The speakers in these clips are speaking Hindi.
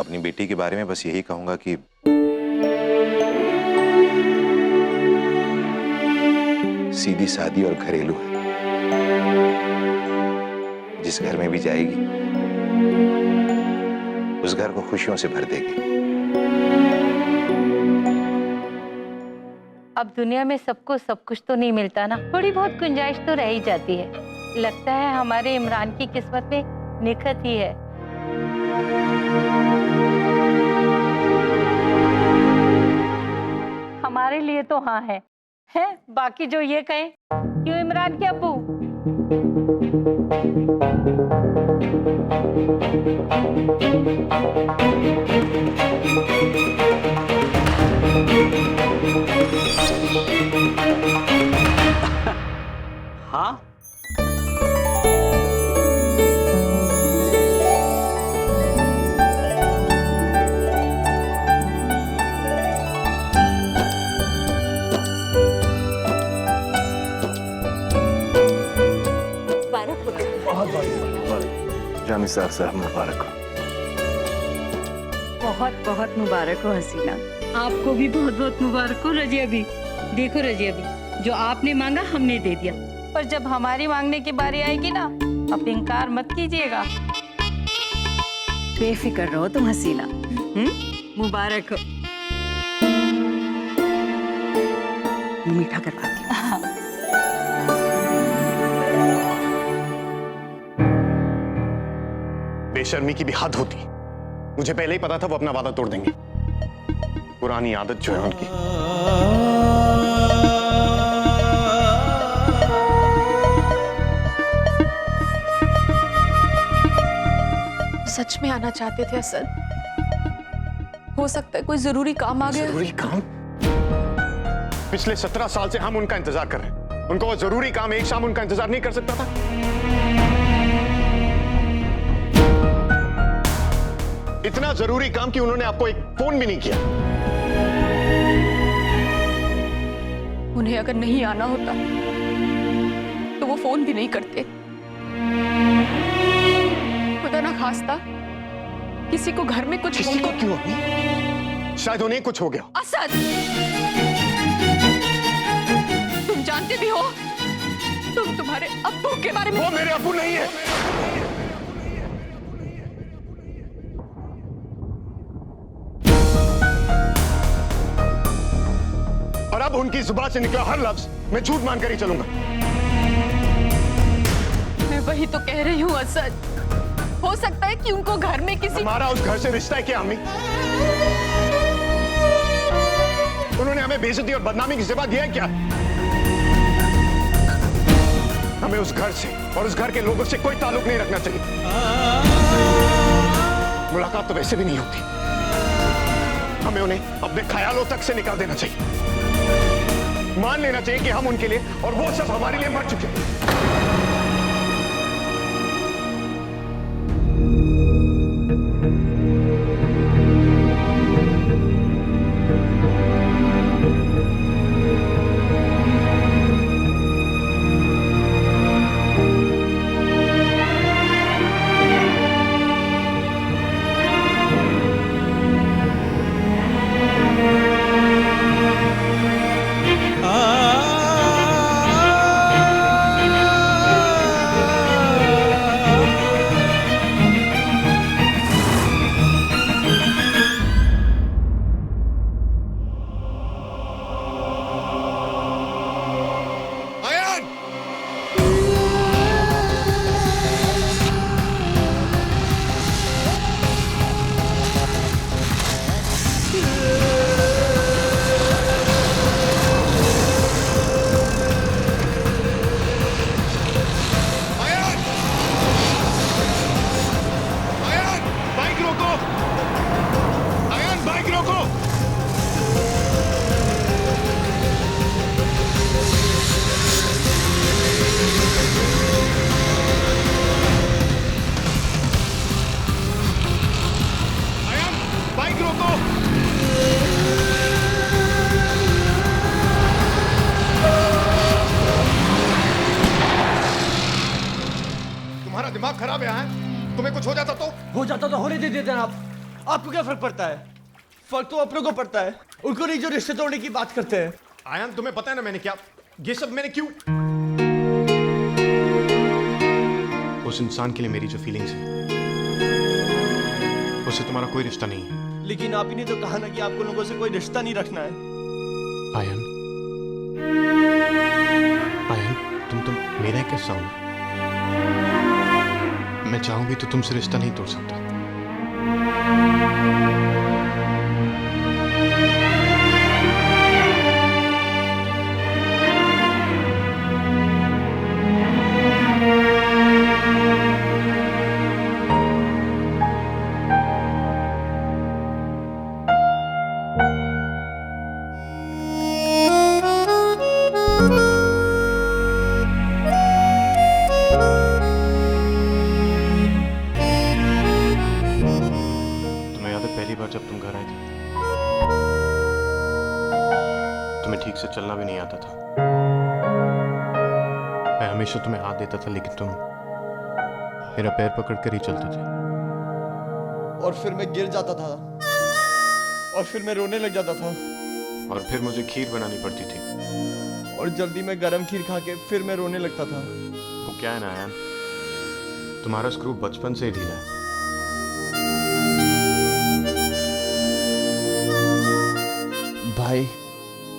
अपनी बेटी के बारे में बस यही कहूंगा कि सीधी सादी और घरेलू है। जिस घर में भी जाएगी उस घर को खुशियों से भर देगी। अब दुनिया में सबको सब कुछ तो नहीं मिलता ना, थोड़ी बहुत गुंजाइश तो रह ही जाती है। लगता है हमारे इमरान की किस्मत में निखत ही है। हमारे लिए तो हाँ है, बाकी जो ये कहें, क्यों इमरान के अब्बू? हाँ, जानी साहब मुबारक हो। बहुत बहुत मुबारक हो हसीना। आपको भी बहुत बहुत मुबारक हो रजिया भी। देखो रजिया भी, जो आपने मांगा हमने दे दिया, पर जब हमारी मांगने की बारी आएगी ना, अब इनकार मत कीजिएगा। बेफिक्र रहो तुम हसीना। मुबारक हो। मुंह मीठा करवाती हूँ। बेशर्मी की भी हद होती। मुझे पहले ही पता था वो अपना वादा तोड़ देंगे। पुरानी आदत जो है उनकी। सच में आना चाहते थे असद? हो सकता है कोई जरूरी काम आ गया। जरूरी काम? पिछले 17 साल से हम उनका इंतजार कर रहे हैं। उनको वो जरूरी काम एक शाम उनका इंतजार नहीं कर सकता था? इतना जरूरी काम कि उन्होंने आपको एक फोन भी नहीं किया। उन्हें अगर नहीं आना होता तो वो फोन भी नहीं करते। खुदा ना खास्ता किसी को घर में कुछ किसी को क्यों? शायद उन्हें कुछ हो गया। असद, तुम जानते भी हो तुम तुम्हारे अब्बू के बारे में। वो मेरे अब्बू नहीं है। और अब उनकी जुबान से निकला हर लफ्ज मैं झूठ मानकर ही चलूंगा। मैं वही तो कह रही हूँ असद। हो सकता है कि उनको घर में किसी। हमारा उस घर से रिश्ता है क्या अम्मी? उन्होंने हमें बेइज्जती और बदनामी की सिवा दिया है क्या? हमें उस घर से और उस घर के लोगों से कोई ताल्लुक नहीं रखना चाहिए। मुलाकात तो वैसे भी नहीं होती। हमें उन्हें अपने ख्यालों तक से निकाल देना चाहिए। मान लेना चाहिए कि हम उनके लिए और वो सब हमारे लिए मर चुके हैं। दिमाग खराब है हाँ? तुम्हें कुछ हो जाता तो? हो जाता तो होने दे देते आप। आपको क्या फर्क पड़ता है? फर्क तो अपनों को पड़ता है, उनको नहीं जो रिश्ते तोड़ने की बात करते हैं। आयन तुम्हें पता है ना मैंने क्या, ये सब मैंने क्यों? उस इंसान के लिए मेरी जो फीलिंग्स है उससे तुम्हारा कोई रिश्ता नहीं है। लेकिन आप ही ने तो कहा ना कि आपको लोगों से कोई रिश्ता नहीं रखना है। आयन, आयन तुम मेरा एक हिस्सा हो। मैं चाहूं भी तो तुमसे रिश्ता नहीं तोड़ सकता। जब तुम घर आए थे तुम्हें ठीक से चलना भी नहीं आता था। मैं हमेशा तुम्हें हाथ देता था लेकिन तुम मेरा पैर पकड़ कर ही चलते थे। और फिर मैं गिर जाता था और फिर मैं रोने लग जाता था और फिर मुझे खीर बनानी पड़ती थी और जल्दी में गरम खीर खा के फिर मैं रोने लगता था। वो क्या है ना आयन, तुम्हारा स्क्रू बचपन से ही ढीला है। भाई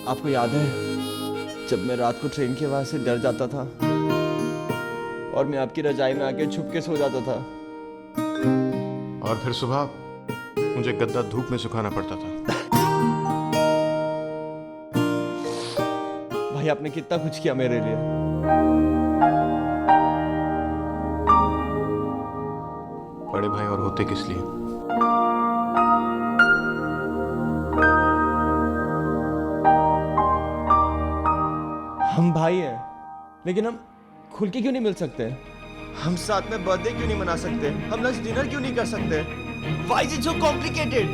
आपको याद है जब मैं रात को ट्रेन की आवाज से डर जाता था और मैं आपकी रजाई में आके छुप के सो जाता था और फिर सुबह मुझे गद्दा धूप में सुखाना पड़ता था। भाई आपने कितना कुछ किया मेरे लिए। बड़े भाई और होते किस लिए? हम भाई हैं लेकिन हम खुल के क्यों नहीं मिल सकते? हम साथ में बर्थडे क्यों नहीं मना सकते? हम लंच डिनर क्यों नहीं कर सकते? Why is it so complicated?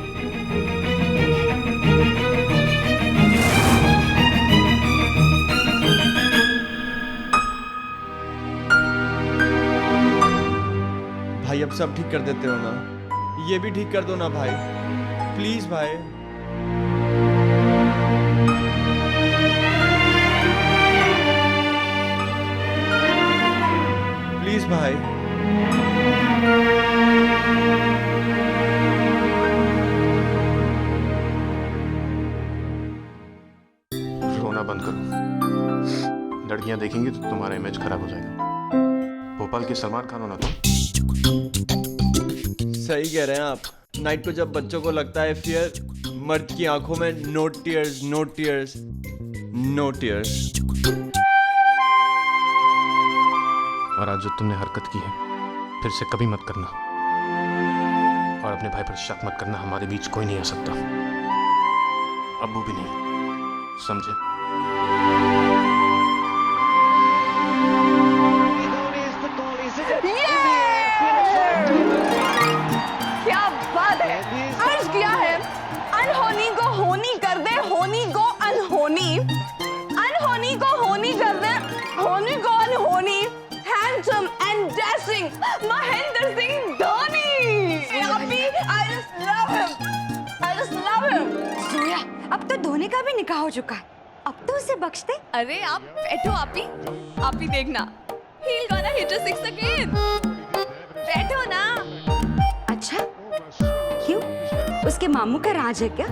भाई अब सब ठीक कर देते हो ना? ये भी ठीक कर दो ना भाई, प्लीज भाई। प्लीज भाई। रोना बंद करो, लड़कियां देखेंगी तो तुम्हारा इमेज खराब हो जाएगा। भोपाल के सलमान खान होना तुम। सही कह रहे हैं आप। नाइट को जब बच्चों को लगता है फियर, मर्द की आंखों में no tears, no tears, no tears. और आज जो तुमने हरकत की है फिर से कभी मत करना और अपने भाई पर शक मत करना। हमारे बीच कोई नहीं आ सकता, अब्बू भी नहीं, समझे? क्या बात है, अर्ज किया है। अनहोनी को होनी कर दे, होनी को अनहोनी, अनहोनी को होनी कर दे, होनी को अनहोनी। Handsome and dashing, Mahendra Singh Dhoni. Abhi, I just love him. I just love him. Zoya, अब तो धोनी का भी निकाह हो चुका है, अब तो उसे बख्श दे। अरे आप बैठो, आप ही देखना। He'll gonna hit a six again. बैठो ना। अच्छा, क्यों? उसके मामू का राज है क्या?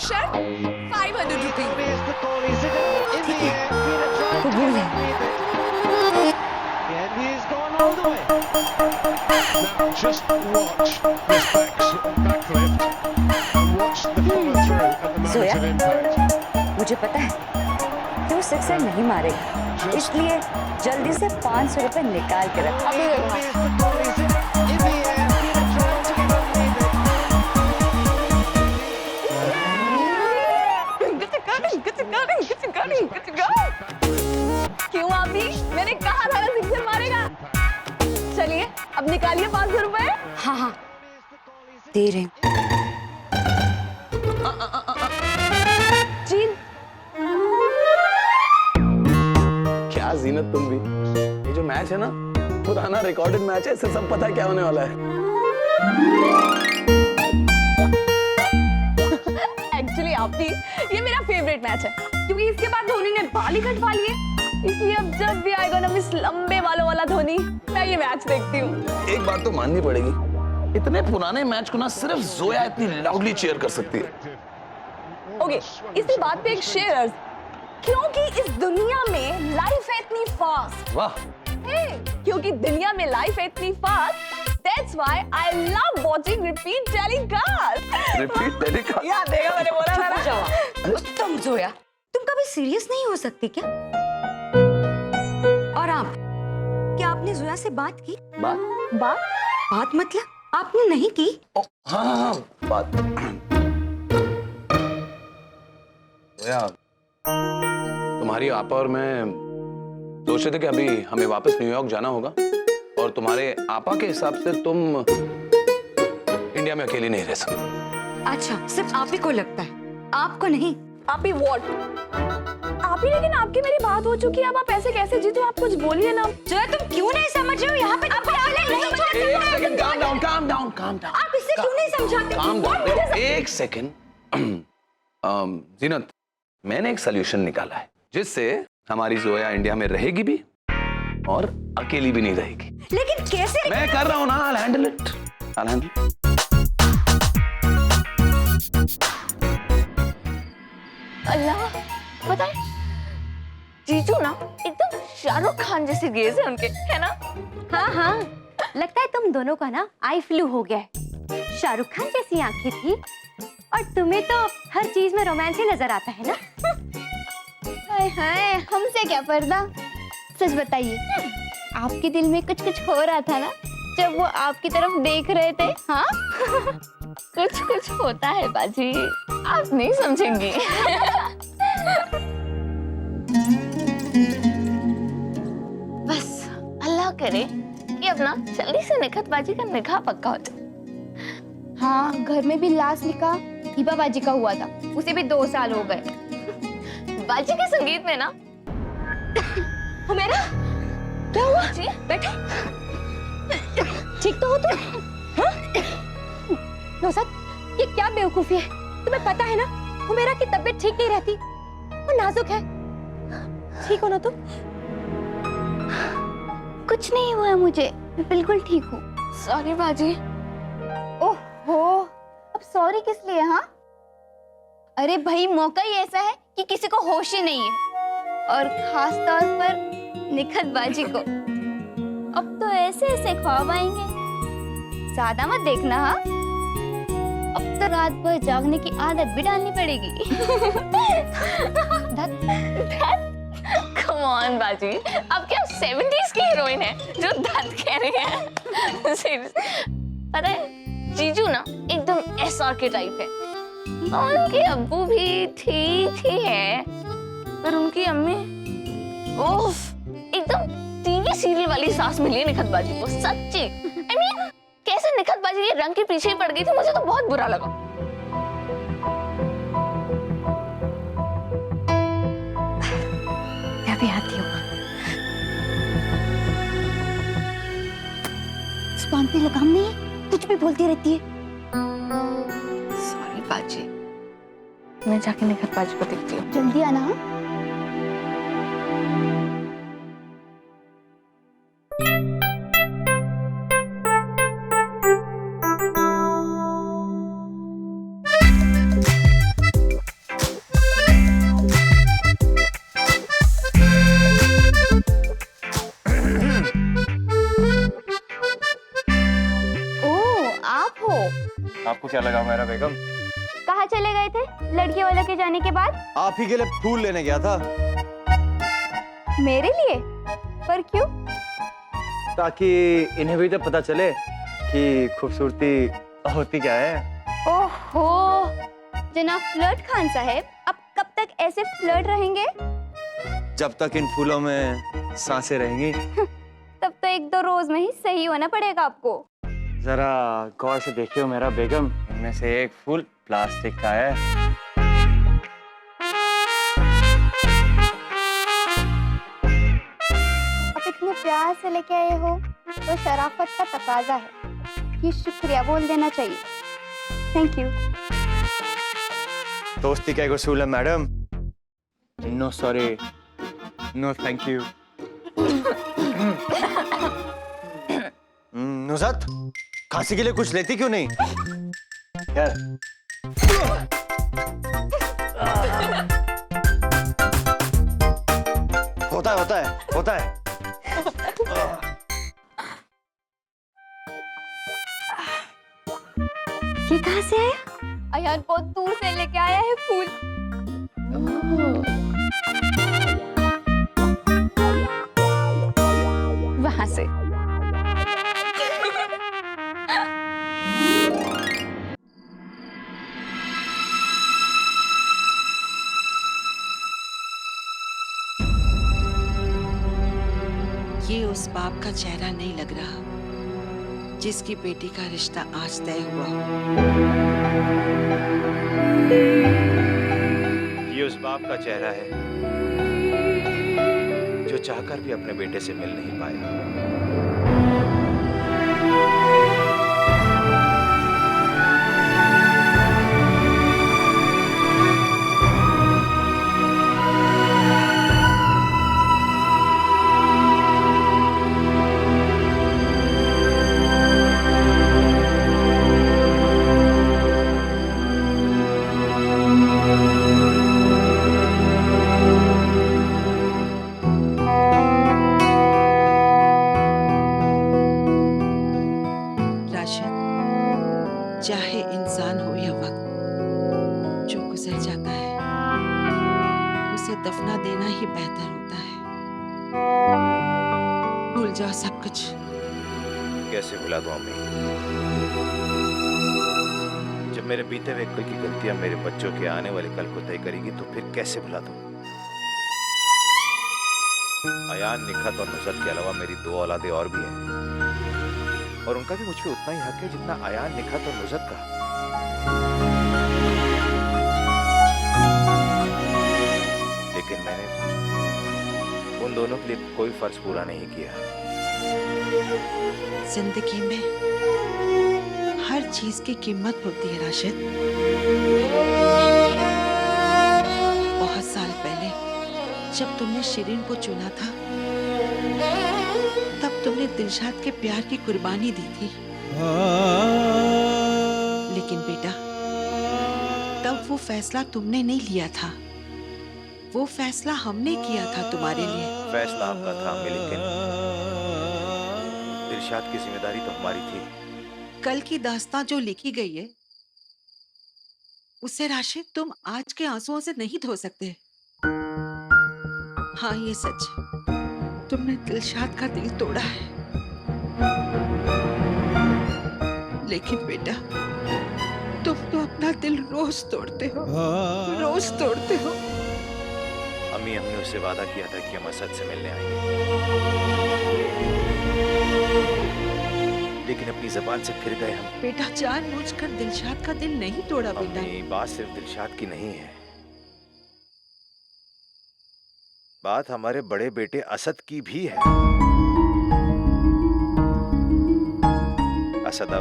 Sure, 500 rupees. ठीक है, कबूल है। Just watch this backflip and watch the follow through at the moment Zoya? of impact. मुझे पता है कि वो सिक्सर नहीं मारेगा, इसलिए जल्दी से 500 रुपए निकाल के रख। अभी देखना। क्यों अभी? मैंने कहा था ना सिक्सर मारेगा। चलिए अब निकालिए 500 रुपए। हाँ हाँ, दे रहे हैं। जीत। क्या हाँ जीनत तुम भी। ये जो मैच है ना, पुराना रिकॉर्डेड मैच है, इससे सब पता है क्या होने वाला है। एक्चुअली आप भी, ये मेरा फेवरेट मैच है क्योंकि इसके बाद धोनी ने बाल ही कटवा लिए, इसलिए अब जब भी आएगा ना मिस लंबे बालों वाला धोनी, मैं ये मैच देखती हूँ। एक बात तो माननी पड़ेगी, इतने पुराने मैच को ना सिर्फ जोया इतनी लाउडली चीयर कर सकती है। ओके, इसी बात पे एक शेयर, क्योंकि इस दुनिया में लाइफ है इतनी फास्ट। वाह। क्योंकि दुनिया में लाइफ है इतनी fast, that's why I love watching repeat telecast। Repeat telecast. याद देगा मैंने बोला था ना। उत्तम जोया, तुम कभी सीरियस नहीं हो सकते क्या? और आप, क्या आपने जोया से बात की? बात मतलब आपने नहीं की? हाँ, बात। जोया, तुम्हारी आपा और मैं सोच रहे थे कि अभी हमें वापस न्यूयॉर्क जाना होगा और तुम्हारे आपा के हिसाब से तुम इंडिया में अकेली नहीं रह सकती। अच्छा, सिर्फ आप ही को लगता है, आपको नहीं। आप ही व्हाट? आप ही, लेकिन आपकी मेरी बात हो चुकी है, अब आप ऐसे कैसे जीतो? आप कुछ बोलिए ना। जोया, तुम क्यों नहीं समझ रहे हो? यहाँ पे आपको नहीं चाहते। एक सेकंड, calm down। आप इसे क्यों नहीं समझाते? Calm down। एक सेकंड। जीनत, मैंने एक सोल्यूशन निकाला है जिससे हमारी जोया इंडिया में रहेगी भी और अकेली भी नहीं रहेगी। लेकिन कैसे? मैं कर रहा हूं ना, I'll handle it। अल्लाह, पता है जीजू ना एकदम शाहरुख खान जैसे गेज है उनके, है ना? हाँ, लगता है तुम दोनों का ना आई फ्लू हो गया है। शाहरुख खान जैसी आंखें थी और तुम्हें तो हर चीज में रोमांस ही नजर आता है ना। हाय हाय, हमसे क्या पर्दा। सच बताइए, आपके दिल में कुछ हो रहा था ना जब वो आपकी तरफ देख रहे थे? हाँ कुछ होता है बाजी, आप नहीं समझेंगी। बस अल्लाह करे कि अब ना जल्दी से निखत बाजी का निकाह पक्का हो जाए। हाँ, घर में भी लास्ट निकाह हिबा बाजी का हुआ था, उसे भी 2 साल हो गए। बाजी के संगीत में ना हुमैरा, क्या हुआ जी? बैठो। ठीक तो हो तुम? नौसद, ये क्या बेवकूफी है? तुम्हें पता है ना हुमैरा की तबीयत ठीक नहीं रहती, वो नाजुक है। ठीक हो ना तुम? कुछ नहीं हुआ मुझे, मैं बिल्कुल ठीक हूँ। सॉरी बाजी। ओहो, अब सॉरी किस लिए? हाँ, अरे भाई, मौका ही ऐसा है कि किसी को होश ही नहीं है, और खास तौर पर निखत बाजी को। अब तो ऐसे ख्वाब आएंगे, ज्यादा मत देखना। हाँ, अब तो रात भर जागने की आदत भी डालनी पड़ेगी। कम ऑन बाजी, अब क्या 70s की हीरोइन है जो धत कह रही है? पता है जीजू ना एकदम एसआर के टाइप है, उनके अब्बू भी ठीक ही है, पर उनकी अम्मी ओफ, एकदम टीवी सीरियल वाली सास मिली है निखत बाजी को, सच्ची। I mean, कैसे निखत बाजी ये रंग के पीछे ही पड़ गई थी, मुझे तो बहुत बुरा लगा। मैं भी आती हूँ। जुबान पे लगाम नहीं है, कुछ भी बोलती रहती है। सॉरी बाजी, मैं जाके निखत बाजी को देखती हूँ। जल्दी आना। हाँ, आपको क्या लगा मेरा बेगम? कहाँ चले गए थे लड़की वालों के जाने के बाद? आप ही के लिए फूल लेने गया था। मेरे लिए? पर क्यों? ताकि इन्हें भी तो पता चले कि खूबसूरती होती क्या है। ओहो, जनाब फ्लर्ट खान साहब, अब कब तक ऐसे फ्लर्ट रहेंगे? जब तक इन फूलों में सांसें रहेंगी। तब तो 1-2 रोज में ही सही होना पड़ेगा आपको। जरा गौर से देखियो मेरा बेगम, इनमें से एक फूल प्लास्टिक का है। इतने प्यार से लेके आए हो तो शराफत का तकाजा है, ये शुक्रिया बोल देना चाहिए। Thank you. दोस्ती का एक उसूल है madam, no sorry, no thank you. Nusrat, खांसी के लिए कुछ लेती क्यों नहीं? यार होता है। ये कहाँ से आया? अयान बहुत दूर से लेके आया है फूल। वहां से। ये उस बाप का चेहरा नहीं लग रहा जिसकी बेटी का रिश्ता आज तय हुआ हो। ये उस बाप का चेहरा है जो चाहकर भी अपने बेटे से मिल नहीं पाया। चाहे इंसान हो या वक्त जो गुजर जाता है उसे दफना देना ही बेहतर होता है। भूल जाओ सब कुछ। कैसे भुला दूं अम्मी? जब मेरे बीते हुए कल की गलतियां मेरे बच्चों के आने वाले कल को तय करेगी तो फिर कैसे भुला दूं? अयान, निखत और नुसरत के अलावा मेरी 2 औलादे और भी हैं और उनका भी मुझ पे उतना ही हक है जितना अयान, निखत और नुसरत का। लेकिन मैंने उन दोनों के लिए कोई फर्ज पूरा नहीं किया। जिंदगी में हर चीज की कीमत होती है राशिद। बहुत साल पहले जब तुमने शिरीन को चुना था तब तुमने दिलशाद के प्यार की कुर्बानी दी थी। लेकिन बेटा, तब वो फैसला तुमने नहीं लिया था, वो फैसला हमने किया था तुम्हारे लिए। फैसला आपका था लेकिन दिलशाद की जिम्मेदारी तो हमारी थी। कल की दास्तां जो लिखी गई है उसे राशिद तुम आज के आंसुओं से नहीं धो सकते। हाँ, ये सच, तुमने दिलशाद का दिल तोड़ा है। लेकिन बेटा, तुम तो अपना दिल रोज तोड़ते हो, रोज तोड़ते हो। अम्मी, हमने उससे वादा किया था कि हम असद से मिलने आएंगे, लेकिन अपनी जबान से फिर गए हम। बेटा, जानबूझकर दिलशाद का दिल नहीं तोड़ा बेटा। अम्मी, बात सिर्फ दिलशाद की नहीं है, बात हमारे बड़े बेटे असद की भी है। असद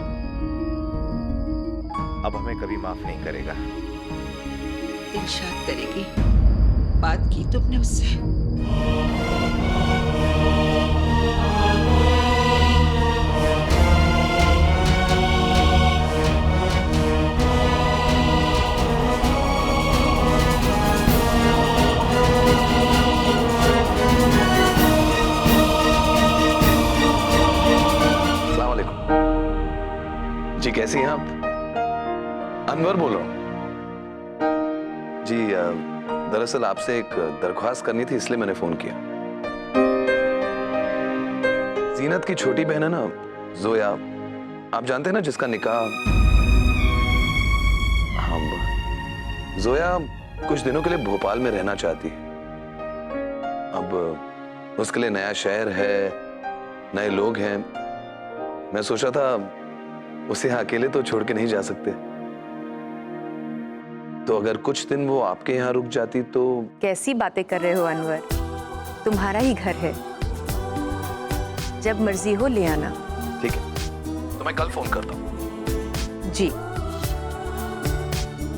अब हमें कभी माफ नहीं करेगा। दिलशाद करेगी। बात की तुमने उससे? जी, कैसी हैं आप? अनवर बोल रहा हूँ जी। दरअसल आपसे एक दरख्वास्त करनी थी, इसलिए मैंने फोन किया। जीनत की छोटी बहन है ना, जोया, आप जानते हैं ना, जिसका निकाह। हाँ, जोया कुछ दिनों के लिए भोपाल में रहना चाहती है। अब उसके लिए नया शहर है, नए लोग हैं। मैं सोचा था उसे अकेले तो छोड़ के नहीं जा सकते, तो अगर कुछ दिन वो आपके यहाँ रुक जाती तो। कैसी बातें कर रहे हो अनवर, तुम्हारा ही घर है, जब मर्जी हो ले आना। ठीक है, तो मैं कल फोन करता हूँ। जी,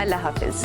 अल्लाह हाफिज।